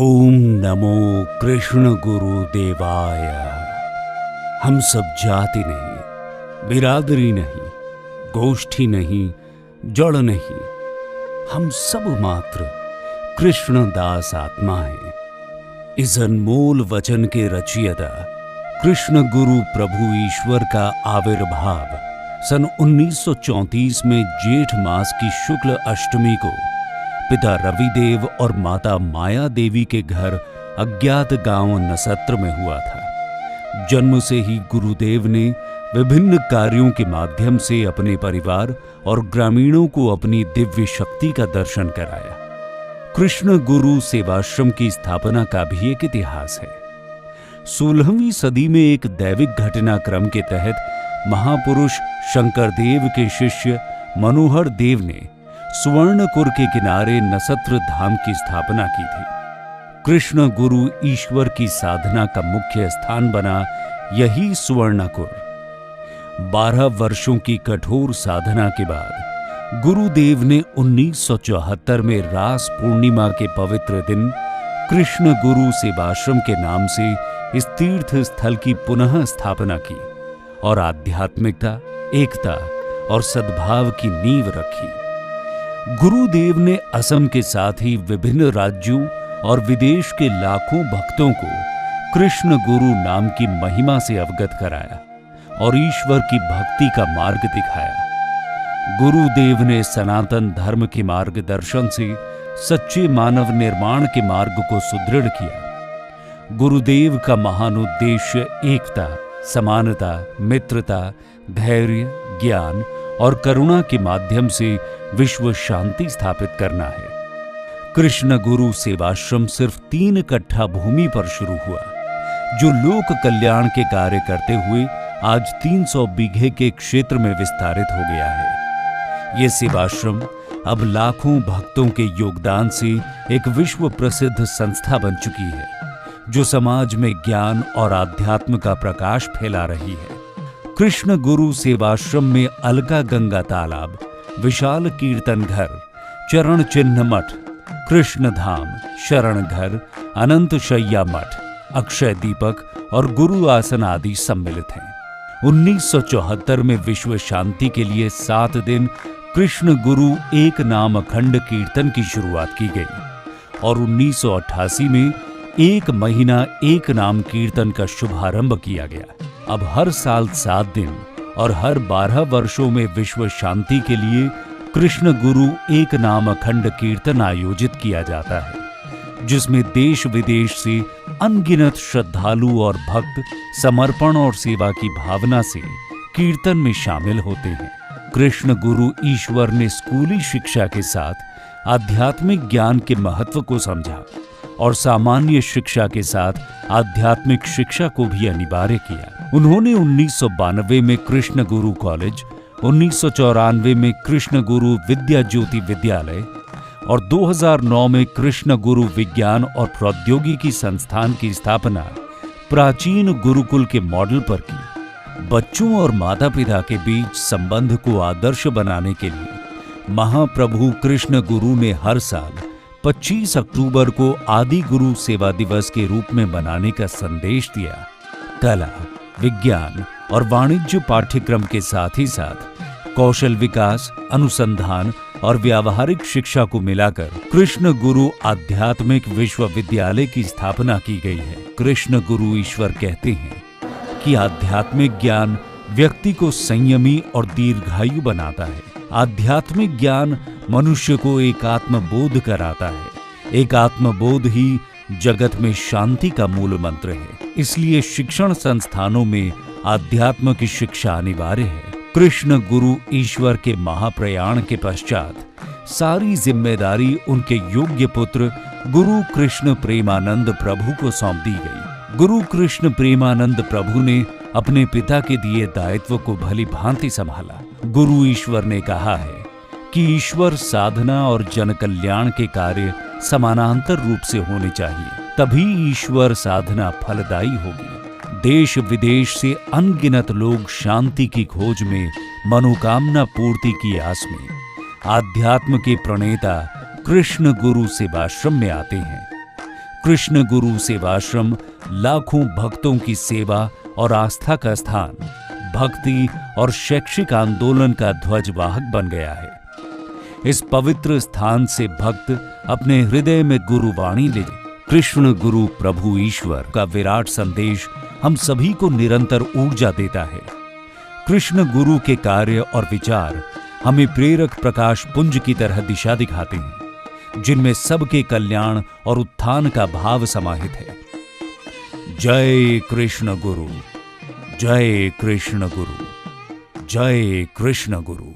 ओम नमो कृष्ण गुरुदेवाय। हम सब जाति नहीं, बिरादरी नहीं, गोष्ठी नहीं, जड़ नहीं, हम सब मात्र कृष्णदास आत्मा हैं। इस अनमोल वचन के रचयिता कृष्ण गुरु प्रभु ईश्वर का आविर्भाव सन 1934 में जेठ मास की शुक्ल अष्टमी को पिता रविदेव और माता माया देवी के घर अज्ञात गांव नसत्र में हुआ था। जन्म से ही गुरुदेव ने विभिन्न कार्यों के माध्यम से अपने परिवार और ग्रामीणों को अपनी दिव्य शक्ति का दर्शन कराया। कृष्ण गुरु सेवाश्रम की स्थापना का भी एक इतिहास है। 16वीं सदी में एक दैविक घटनाक्रम के तहत महापुरुष शंकरदेव के शिष्य मनोहर देव ने सुवर्णकुर के किनारे नसत्र धाम की स्थापना की थी। कृष्ण गुरु ईश्वर की साधना का मुख्य स्थान बना यही सुवर्णकुर। 12 वर्षों की कठोर साधना के बाद गुरुदेव ने 1974 में रास पूर्णिमा के पवित्र दिन कृष्ण गुरु सेवाश्रम के नाम से इस तीर्थ स्थल की पुनः स्थापना की और आध्यात्मिकता, एकता और सद्भाव की नींव रखी। गुरुदेव ने असम के साथ ही विभिन्न राज्यों और विदेश के लाखों भक्तों को कृष्ण गुरु नाम की महिमा से अवगत कराया और ईश्वर की भक्ति का मार्ग दिखाया। गुरुदेव ने सनातन धर्म के मार्गदर्शन से सच्चे मानव निर्माण के मार्ग को सुदृढ़ किया। गुरुदेव का महान उद्देश्य एकता, समानता, मित्रता, धैर्य, ज्ञान और करुणा के माध्यम से विश्व शांति स्थापित करना है। कृष्ण गुरु सेवाश्रम सिर्फ 3 कट्ठा भूमि पर शुरू हुआ, जो लोक कल्याण के कार्य करते हुए आज 300 बीघे के क्षेत्र में विस्तारित हो गया है। ये सेवाश्रम अब लाखों भक्तों के योगदान से एक विश्व प्रसिद्ध संस्था बन चुकी है, जो समाज में ज्ञान और आध्यात्म का प्रकाश फैला रही है। कृष्ण गुरु सेवाश्रम में अलका गंगा तालाब, विशाल कीर्तन घर, चरण चिन्ह मठ, कृष्ण धाम, शरण घर, अनंत शैया मठ, अक्षय दीपक और गुरु आसन आदि सम्मिलित हैं। 1974 में विश्व शांति के लिए 7 दिन कृष्ण गुरु एक नाम अखंड कीर्तन की शुरुआत की गई और 1988 में 1 महीना एक नाम कीर्तन का शुभारंभ किया गया। अब हर साल 7 दिन और हर 12 वर्षों में विश्व शांति के लिए कृष्ण गुरु एक नाम अखंड कीर्तन आयोजित किया जाता है, जिसमें देश विदेश से अनगिनत श्रद्धालु और भक्त समर्पण और सेवा की भावना से कीर्तन में शामिल होते हैं। कृष्ण गुरु ईश्वर ने स्कूली शिक्षा के साथ आध्यात्मिक ज्ञान के महत्व को समझा और सामान्य शिक्षा के साथ आध्यात्मिक शिक्षा को भी अनिवार्य किया। उन्होंने 1992 में कृष्ण गुरु कॉलेज, 1994 में कृष्ण गुरु विद्या ज्योति विद्यालय और 2009 में कृष्ण गुरु विज्ञान और प्रौद्योगिकी संस्थान की स्थापना प्राचीन गुरुकुल के मॉडल पर की। बच्चों और माता पिता के बीच संबंध को आदर्श बनाने के लिए महाप्रभु कृष्ण गुरु ने हर साल 25 अक्टूबर को आदि गुरु सेवा दिवस के रूप में मनाने का संदेश दिया। कला, विज्ञान और वाणिज्य पाठ्यक्रम के साथ ही साथ कौशल विकास, अनुसंधान और व्यावहारिक शिक्षा को मिलाकर कृष्ण गुरु आध्यात्मिक विश्वविद्यालय की स्थापना की गई है। कृष्ण गुरु ईश्वर कहते हैं कि आध्यात्मिक ज्ञान व्यक्ति को संयमी और दीर्घायु बनाता है। आध्यात्मिक ज्ञान मनुष्य को एकात्म बोध कराता है। एकात्म बोध ही जगत में शांति का मूल मंत्र है। इसलिए शिक्षण संस्थानों में आध्यात्म की शिक्षा अनिवार्य है। कृष्ण गुरु ईश्वर के महाप्रयाण के पश्चात सारी जिम्मेदारी उनके योग्य पुत्र गुरु कृष्ण प्रेमानंद प्रभु को सौंप दी गई। गुरु कृष्ण प्रेमानंद प्रभु ने अपने पिता के दिए दायित्व को भली भांति संभाला। गुरु ईश्वर ने कहा है कि ईश्वर साधना और जन कल्याण के कार्य समानांतर रूप से होने चाहिए, तभी ईश्वर साधना फलदायी होगी। देश विदेश से अनगिनत लोग शांति की खोज में, मनोकामना पूर्ति की आस में आध्यात्म के प्रणेता कृष्ण गुरु सेवाश्रम में आते हैं। कृष्ण गुरु सेवाश्रम लाखों भक्तों की सेवा और आस्था का स्थान, भक्ति और शैक्षिक आंदोलन का ध्वजवाहक बन गया है। इस पवित्र स्थान से भक्त अपने हृदय में गुरुवाणी ले, कृष्ण गुरु प्रभु ईश्वर का विराट संदेश हम सभी को निरंतर ऊर्जा देता है। कृष्ण गुरु के कार्य और विचार हमें प्रेरक प्रकाश पुंज की तरह दिशा दिखाते हैं, जिनमें सबके कल्याण और उत्थान का भाव समाहित है। जय कृष्ण गुरु, जय कृष्ण गुरु, जय कृष्ण गुरु।